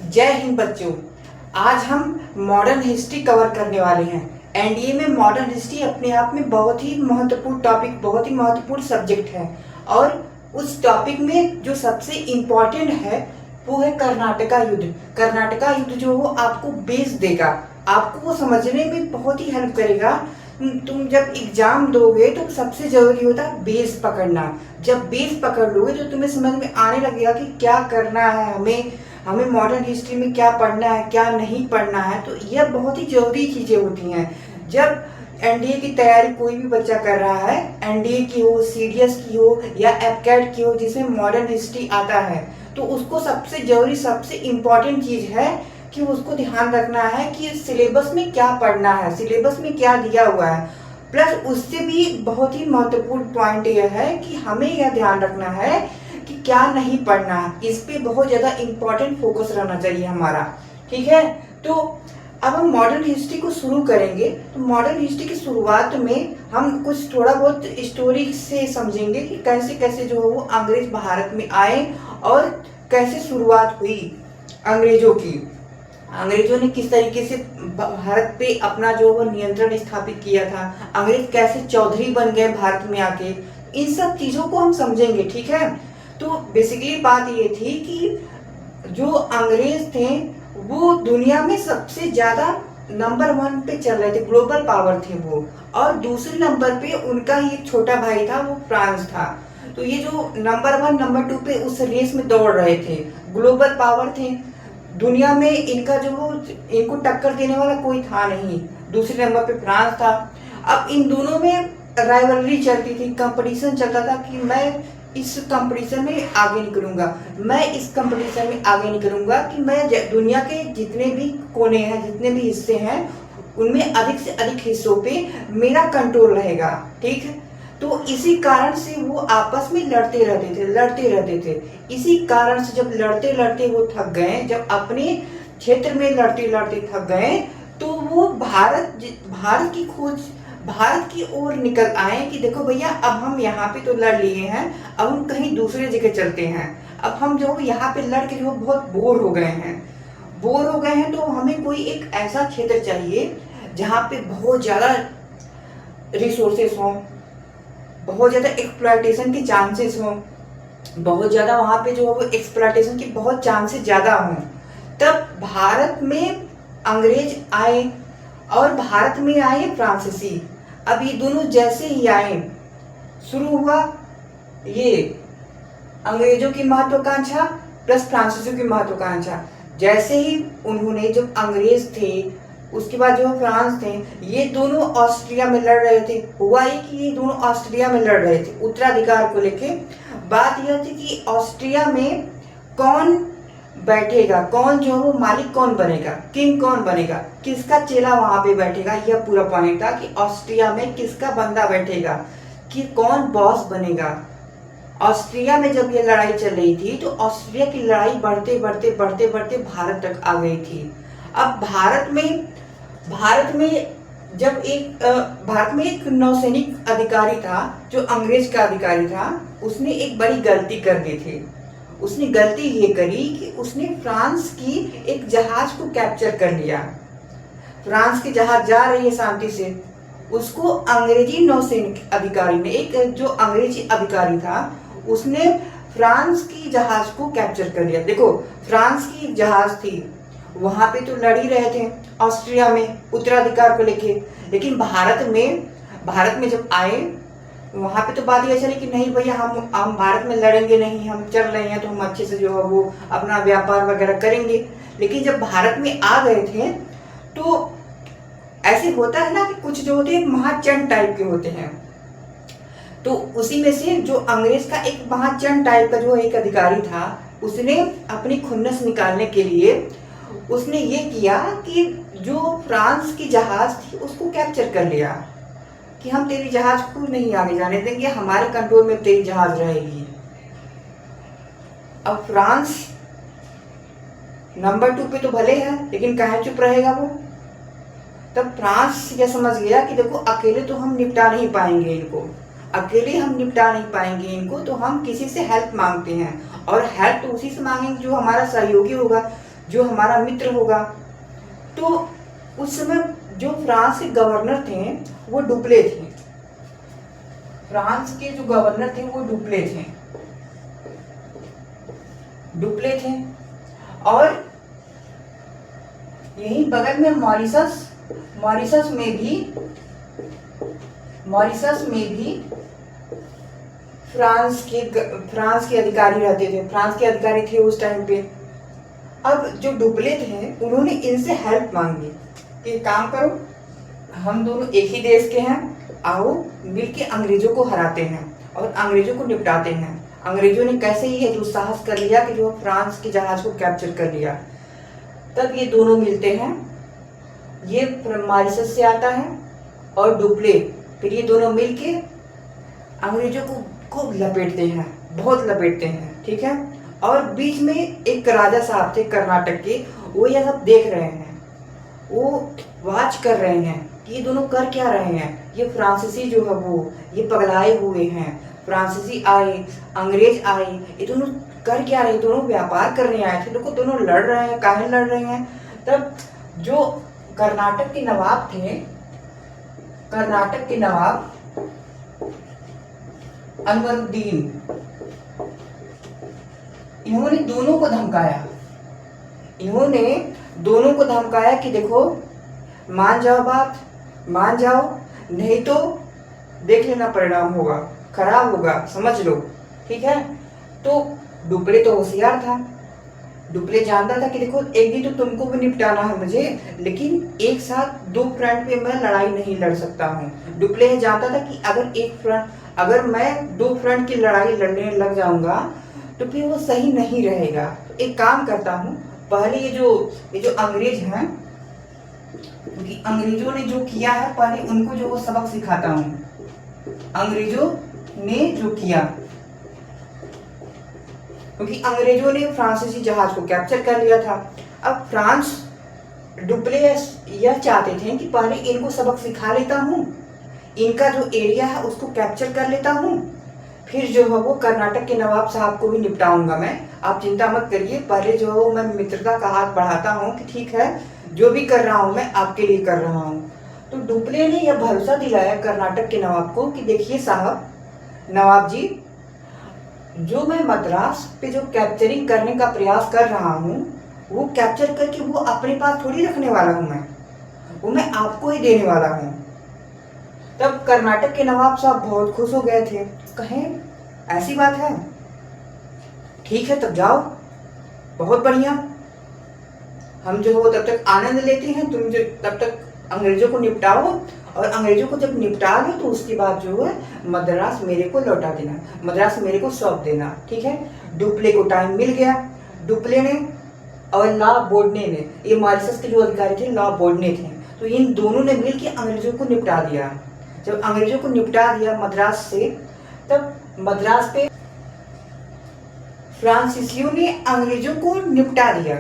जय हिंद बच्चों। आज हम मॉडर्न हिस्ट्री कवर करने वाले हैं। एनडीए में मॉडर्न हिस्ट्री अपने आप में बहुत ही महत्वपूर्ण टॉपिक, बहुत ही महत्वपूर्ण सब्जेक्ट है। और उस टॉपिक में जो सबसे इम्पोर्टेंट है वो है कर्नाटका युद्ध। कर्नाटका युद्ध जो वो आपको बेस देगा, आपको वो समझने में बहुत ही हेल्प करेगा। तुम जब एग्जाम दोगे तो सबसे जरूरी होता है बेस पकड़ना। जब बेस पकड़ लोगे तो तुम्हें समझ में आने लगेगा कि क्या करना है, हमें मॉडर्न हिस्ट्री में क्या पढ़ना है, क्या नहीं पढ़ना है। तो यह बहुत ही जरूरी चीजें होती हैं। जब एनडीए की तैयारी कोई भी बच्चा कर रहा है, एनडीए की हो, सीडीएस की हो या एपकैट की हो, जिसमें मॉडर्न हिस्ट्री आता है, तो उसको सबसे जरूरी, सबसे इम्पोर्टेंट चीज है कि उसको ध्यान रखना है कि सिलेबस में क्या पढ़ना है, सिलेबस में क्या दिया हुआ है। प्लस उससे भी बहुत ही महत्वपूर्ण पॉइंट यह है कि हमें यह ध्यान रखना है कि क्या नहीं पढ़ना है। इस पे बहुत ज्यादा इम्पोर्टेंट फोकस रहना चाहिए हमारा। ठीक है, तो अब हम मॉडर्न हिस्ट्री को शुरू करेंगे। तो मॉडर्न हिस्ट्री की शुरुआत में हम कुछ थोड़ा बहुत स्टोरी से समझेंगे कि कैसे कैसे जो है वो अंग्रेज भारत में आए और कैसे शुरुआत हुई अंग्रेजों की। अंग्रेजों ने किस तरीके से भारत पे अपना जो वो नियंत्रण स्थापित किया था, अंग्रेज कैसे चौधरी बन गए भारत में आके, इन सब चीजों को हम समझेंगे। ठीक है, तो बेसिकली बात ये थी कि जो अंग्रेज थे वो दुनिया में सबसे ज्यादा नंबर 1 पे चल रहे थे, ग्लोबल पावर थे वो। और दूसरे नंबर पे उनका ही एक छोटा भाई था, वो फ्रांस था। तो ये जो नंबर 1 नंबर 2 पे उस रेस में दौड़ रहे थे, ग्लोबल पावर थे दुनिया में। इनका जो इनको टक्कर देने वाला कोई था नहीं। दूसरे नंबर पे फ्रांस था। अब इन दोनों में राइवलरी चलती थी, कंपटीशन चलता था कि मैं इस कंपटीशन में आगे निकलूंगा, मैं इस कंपटीशन में आगे निकलूंगा, कि मैं दुनिया के जितने भी कोने हैं, जितने भी हिस्से हैं, उनमें अधिक से अधिक हिस्सों पे मेरा कंट्रोल रहेगा। ठीक है, तो इसी कारण से वो आपस में लड़ते रहते थे। इसी कारण से जब लड़ते लड़ते वो थक गए, जब अपने क्षेत्र में लड़ते लड़ते थक गए, तो वो भारत की खोज, भारत की ओर निकल आए कि देखो भैया, अब हम यहाँ पे तो लड़ लिए हैं, अब हम कहीं दूसरे जगह चलते हैं। अब हम जो यहाँ पे लड़ के जो बहुत बोर हो गए हैं, तो हमें कोई एक ऐसा क्षेत्र चाहिए जहाँ पे बहुत ज्यादा रिसोर्सेस हों, बहुत ज्यादा एक्सप्लॉयटेशन के चांसेस हों, बहुत ज्यादा वहां पे जो है वो एक्सप्लॉयटेशन के बहुत चांसेस ज्यादा हों। तब भारत में अंग्रेज आए और भारत में आए फ्रांसीसी। अब ये दोनों जैसे ही आए, शुरू हुआ ये अंग्रेजों की महत्वाकांक्षा प्लस फ्रांसीसियों की महत्वाकांक्षा। जैसे ही उन्होंने, जब अंग्रेज थे उसके बाद जो फ्रांस थे, ये दोनों ऑस्ट्रिया में लड़ रहे थे। हुआ ये कि ये दोनों ऑस्ट्रिया में लड़ रहे थे उत्तराधिकार को लेके। बात यह थी कि ऑस्ट्रिया में कौन बैठेगा, कौन जो वो मालिक कौन बनेगा, किंग कौन बनेगा, किसका चेला वहां पे बैठेगा। यह पूरा पॉइंट था कि ऑस्ट्रिया में किसका बंदा बैठेगा, कि कौन बॉस बनेगा। ऑस्ट्रिया में जब ये लड़ाई चल रही थी तो ऑस्ट्रिया की लड़ाई बढ़ते बढ़ते बढ़ते बढ़ते भारत तक आ गई थी। अब भारत में एक नौसैनिक अधिकारी था जो अंग्रेज का अधिकारी था। उसने एक बड़ी गलती कर दी थी। उसने गलती ये करी कि उसने फ्रांस की एक जहाज को कैप्चर कर लिया। फ्रांस की जहाज जा रही है शांति से, उसको अंग्रेजी नौसैनिक अधिकारी ने, एक जो अंग्रेजी अधिकारी था, उसने फ्रांस की जहाज को कैप्चर कर लिया। देखो, फ्रांस की जहाज थी, वहां पे तो लड़ ही रहे थे ऑस्ट्रिया में उत्तराधिकार को लेके। लेकिन भारत में जब आए, वहां पे तो बात यह चली कि नहीं भैया, हम भारत में लड़ेंगे नहीं, हम चल रहे हैं तो हम अच्छे से जो है वो अपना व्यापार वगैरह करेंगे। लेकिन जब भारत में आ गए थे तो ऐसे होता है ना कि कुछ जो होते हैं महाचंड टाइप के होते हैं। तो उसी में से जो अंग्रेज का एक महाचंड टाइप का जो एक अधिकारी था, उसने अपनी खुन्नस निकालने के लिए उसने ये किया कि जो फ्रांस की जहाज थी उसको कैप्चर कर लिया, कि हम तेरी जहाज को नहीं आगे जाने देंगे, हमारे कंट्रोल में तेरी जहाज रहेगी। अब फ्रांस नंबर 2 पे तो भले है, लेकिन कहाँ चुप रहेगा वो। तब फ्रांस यह समझ गया कि देखो, अकेले तो हम निपटा नहीं पाएंगे इनको, तो हम किसी से हेल्प मांगते हैं। और हेल्प तो उसी से मांगेंगे जो हमारा सहयोगी होगा। जो हमारा मित्र होगा। तो उस समय जो फ्रांस के गवर्नर थे वो डुप्ले थे। फ्रांस के जो गवर्नर थे वो डुप्ले थे। और यही बगल में मॉरिशस में भी फ्रांस के अधिकारी रहते थे। फ्रांस के अधिकारी थे उस टाइम पे। अब जो डुप्ले थे उन्होंने इनसे हेल्प मांगी कि काम करो, हम दोनों एक ही देश के हैं, आओ मिलके अंग्रेजों को हराते हैं और अंग्रेजों को निपटाते हैं। अंग्रेजों ने कैसे ही दुस्साहस कर लिया कि जो फ्रांस के जहाज को कैप्चर कर लिया। तब ये दोनों मिलते हैं, ये मॉरिशस से आता है और डुप्ले, फिर ये दोनों मिलके अंग्रेजों को खूब लपेटते हैं, बहुत लपेटते हैं, ठीक है। और बीच में एक राजा साहब थे कर्नाटक के, वो ये सब देख रहे हैं, वो वाच कर रहे हैं कि ये दोनों कर क्या रहे हैं। ये फ्रांसीसी जो है वो ये पगलाए हुए हैं, फ्रांसीसी आए, अंग्रेज आए, ये दोनों कर क्या रहे, दोनों व्यापार करने आए थे, लोग दोनों लड़ रहे हैं, काहे लड़ रहे हैं। तब जो कर्नाटक के नवाब थे, कर्नाटक के नवाब अनवरुद्दीन, इन्होंने दोनों को धमकाया कि देखो मान जाओ, बात मान जाओ, नहीं तो देख लेना परिणाम होगा, खराब होगा, समझ लो, ठीक है। तो डुप्ले तो होशियार था, डुप्ले जानता था कि देखो एक दिन तो तुमको भी निपटाना है मुझे, लेकिन एक साथ दो फ्रंट पे मैं लड़ाई नहीं लड़ सकता हूँ। डुप्ले जानता था कि अगर मैं दो फ्रंट की लड़ाई लड़ने लग जाऊंगा तो फिर वो सही नहीं रहेगा। तो एक काम करता हूँ, पहले ये जो अंग्रेज हैं, क्योंकि अंग्रेजों ने जो किया है पहले उनको जो वो सबक सिखाता हूँ। अंग्रेजों ने जो किया, क्योंकि अंग्रेजों ने फ्रांसीसी जहाज को कैप्चर कर लिया था। अब डुप्ले यह चाहते थे कि पहले इनको सबक सिखा लेता हूँ, इनका जो एरिया है उसको कैप्चर कर लेता हूँ, फिर जो है वो कर्नाटक के नवाब साहब को भी निपटाऊंगा मैं, आप चिंता मत करिए। पहले जो है मैं मित्रता का हाथ बढ़ाता हूँ कि ठीक है, जो भी कर रहा हूँ मैं आपके लिए कर रहा हूँ। तो डुप्ले ने यह भरोसा दिलाया कर्नाटक के नवाब को कि देखिए साहब, नवाब जी, जो मैं मद्रास पे जो कैप्चरिंग करने का प्रयास कर रहा हूँ, वो कैप्चर करके वो अपने पास थोड़ी रखने वाला हूँ, वो मैं आपको ही देने वाला हूँ। तब कर्नाटक के नवाब साहब बहुत खुश हो गए थे, कहें ऐसी बात है, ठीक है तब जाओ, बहुत बढ़िया, हम जो हो तब तक आनंद लेते हैं, तुम जो तब तक अंग्रेजों को निपटाओ, और अंग्रेजों को जब निपटा लो तो उसके बाद जो है मद्रास मेरे को लौटा देना, मद्रास मेरे को सौंप देना, ठीक है। डुप्ले को टाइम मिल गया। डुप्ले ने और लॉ बोर्डने ने, ये मॉरिशस के जो अधिकारी थे लॉ बोर्डने थे, तो इन दोनों ने मिलकर अंग्रेजों को निपटा दिया। जब अंग्रेजों को निपटा दिया मद्रास से, तब मद्रास पे फ्रांसीसियों ने अंग्रेजों को निपटा दिया।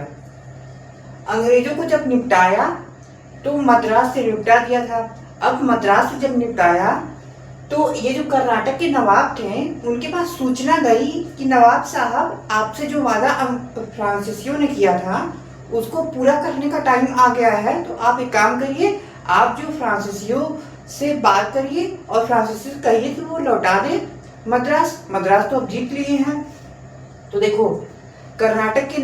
अंग्रेजों को जब निपटाया तो मद्रास से निपटा दिया था। अब मद्रास से जब निपटाया तो ये जो कर्नाटक के नवाब थे उनके पास सूचना गई कि नवाब साहब, आपसे जो वादा फ्रांसीसियों ने किया था उसको पूरा करने का टाइम आ गया है, तो आप एक काम करिए, आप जो फ्रांसीसियों से बात करिए और फ्रांसीसी से कहिए कि वो लौटा दे मद्रास। मद्रास तो अब जीत लिए हैं। तो देखो कर्नाटक के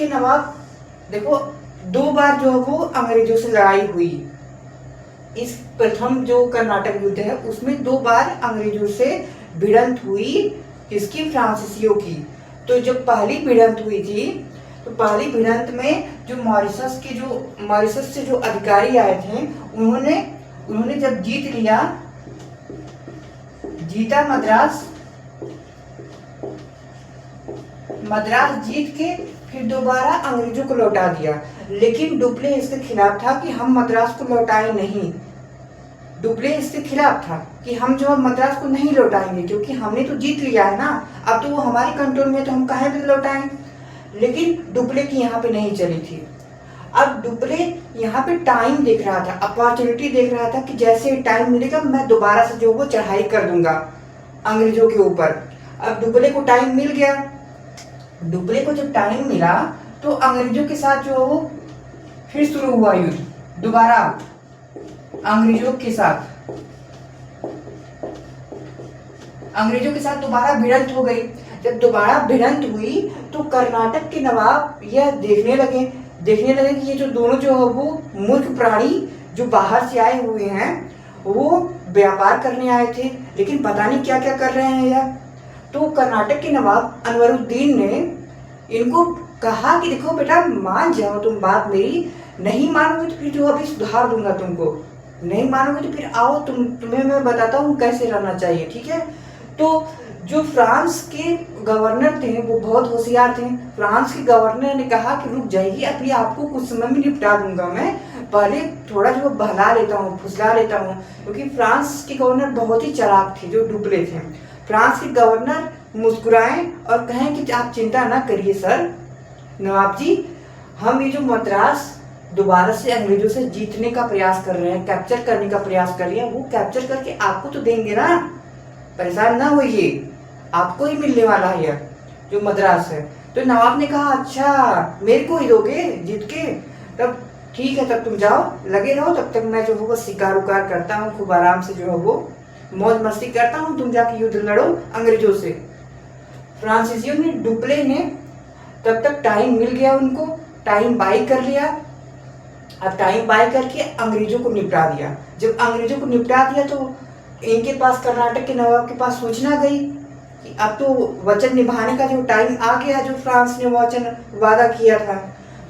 नवाब देखो, दो बार जो है वो अंग्रेजों से लड़ाई हुई। इस प्रथम जो कर्नाटक युद्ध है उसमें दो बार अंग्रेजों से भिड़ंत हुई, किसकी, फ्रांसीसियों की। तो जब पहली भिड़ंत हुई थी तो पहली भिड़ंत में जो मॉरिशस से जो अधिकारी आए थे उन्होंने जब जीता मद्रास जीत के फिर दोबारा अंग्रेजों को लौटा दिया। लेकिन डुप्ले इसके खिलाफ था कि हम मद्रास को लौटाएं नहीं। डुप्ले इसके खिलाफ था कि हम जो मद्रास को नहीं लौटाएंगे, क्योंकि हमने तो जीत लिया है ना, अब तो वो हमारे कंट्रोल में, तो हम काहे भी लौटाएं। लेकिन डुप्ले की यहाँ पे नहीं चली थी। अब डुप्ले यहाँ पे टाइम देख रहा था, अपॉर्चुनिटी देख रहा था कि जैसे टाइम मिलेगा मैं दोबारा से जो वो चढ़ाई कर दूंगा अंग्रेजों के ऊपर। अब डुप्ले को टाइम मिल गया, डुप्ले को जब टाइम मिला तो अंग्रेजों के साथ जो वो फिर शुरू हुआ युद्ध, दोबारा अंग्रेजों के साथ दोबारा भिड़ंत हो गई। जब दोबारा भिड़ंत हुई तो कर्नाटक के नवाब यह देखने लगे कि ये जो दोनों जो है वो मूर्ख प्राणी जो बाहर से आए हुए हैं वो व्यापार करने आए थे, लेकिन पता नहीं क्या क्या कर रहे हैं यार। तो कर्नाटक के नवाब अनवरुद्दीन ने इनको कहा कि देखो बेटा, मान जाओ तुम बात मेरी, नहीं मानोगे तो फिर जो अभी सुधार दूंगा तुमको, नहीं मानोगे तो फिर आओ तुम्हें मैं बताता हूँ कैसे रहना चाहिए, ठीक है। तो जो फ्रांस के गवर्नर थे वो बहुत होशियार थे। फ्रांस के गवर्नर ने कहा कि रुक जाइए, अभी आपको कुछ समय में निपटा दूंगा, मैं पहले थोड़ा जो बहला लेता हूँ, फुसला लेता हूँ, क्योंकि फ्रांस के गवर्नर बहुत ही चालाक थे, जो डुप्ले थे। फ्रांस के गवर्नर मुस्कुराए और कहें कि आप चिंता ना करिए सर नवाब जी, हम ये जो मद्रास दोबारा से अंग्रेजों से जीतने का प्रयास कर रहे हैं, कैप्चर करने का प्रयास कर रहे हैं, वो कैप्चर करके आपको तो देंगे ना, परेशान ना होइए, आपको ही मिलने वाला है यह जो मद्रास है। तो नवाब ने कहा अच्छा मेरे को ही दोगे जीत के, तब ठीक है, तब तुम जाओ, लगे रहो, तब तक मैं जो है वो शिकार उकार करता हूँ, खूब आराम से जो है वो मौज मस्ती करता हूँ, तुम जाके युद्ध लड़ो अंग्रेजों से। फ्रांसीसियों ने, डुप्ले ने तब तक टाइम मिल गया उनको, टाइम बाई कर लिया। अब टाइम बाई करके अंग्रेजों को निपटा दिया। जब अंग्रेजों को निपटा दिया तो इनके पास, कर्नाटक के नवाब के पास सूचना गई कि अब तो वचन निभाने का जो टाइम आ गया, जो फ्रांस ने वचन वादा किया था।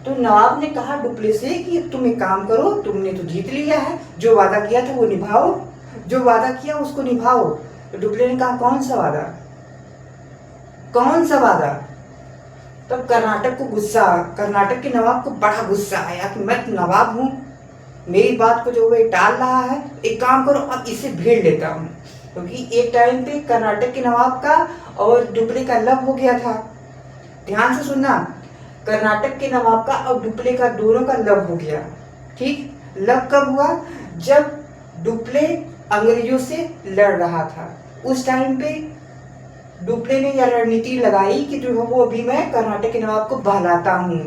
तो नवाब ने कहा डुप्ले से कि तुम एक काम करो, तुमने तो जीत लिया है, जो वादा किया था वो निभाओ, जो वादा किया उसको निभाओ। तो डुप्ले ने कहा कौन सा वादा, कौन सा वादा? तब कर्नाटक को गुस्सा, कर्नाटक के नवाब को बड़ा गुस्सा आया कि मैं तो नवाब हूँ, मेरी बात को जो वो टाल रहा है, एक काम करो अब इसे भेड़ लेता हूँ। क्योंकि एक टाइम पे कर्नाटक के नवाब का और डुप्ले का लव हो गया था। ध्यान से सुनना, कर्नाटक के नवाब का और डुप्ले का, दोनों का लव हो गया। ठीक, लव कब हुआ? जब डुप्ले अंग्रेजों से लड़ रहा था, उस टाइम पे डुप्ले ने यह रणनीति लगाई कि जो है वो अभी मैं कर्नाटक के नवाब को बहलाता हूँ,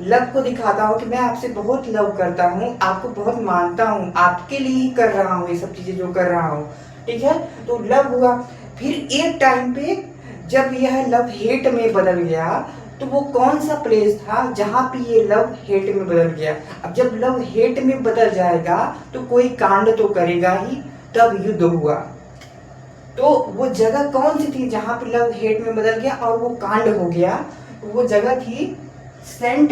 लव को दिखाता हूँ कि मैं आपसे बहुत लव करता हूँ, आपको बहुत मानता हूँ, आपके लिए ही कर रहा हूँ ये सब चीजें जो कर रहा हूँ, ठीक है। तो लव हुआ। फिर एक टाइम पे जब यह लव हेट में बदल गया, तो वो कौन सा प्लेस था जहाँ पे ये लव हेट में बदल गया? अब जब लव हेट में बदल जाएगा तो कोई कांड तो करेगा ही, तब युद्ध हुआ। तो वो जगह कौन सी थी जहाँ पे लव हेट में बदल गया और वो कांड हो गया? वो जगह थी सेंट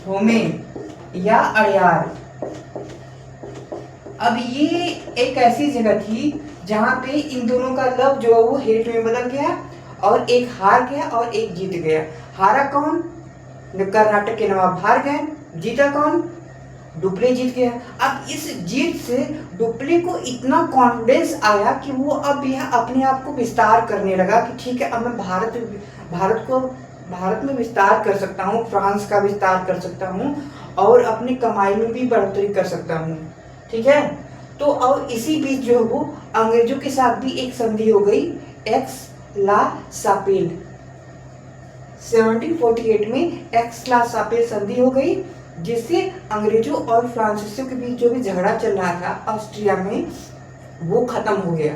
थोमे या अड़यार। अब ये एक ऐसी जगह थी जहाँ पे इन दोनों का लव जो है वो हेट में बदल गया, और एक हार गया और एक जीत गया। हारा कौन? कर्नाटक के नवाब हार गए, जीता कौन? डुप्ले जीत गया। अब इस जीत से डुप्ले को इतना कॉन्फिडेंस आया कि वो अब यह अपने आप को विस्तार करने लगा कि ठीक है, अब मैं भारत में विस्तार कर सकता हूँ, फ्रांस का विस्तार कर सकता हूँ, और अपनी कमाई में भी बढ़ोतरी कर सकता हूँ, ठीक है। तो और इसी बीच जो वो अंग्रेजों के साथ भी एक संधि हो गई, एक्स ला सापेल। 1748 में एक्स ला सापेल संधि हो गई, जिससे अंग्रेजों और फ्रांसीसियों के बीच जो भी झगड़ा चल रहा था ऑस्ट्रिया में, वो खत्म हो गया।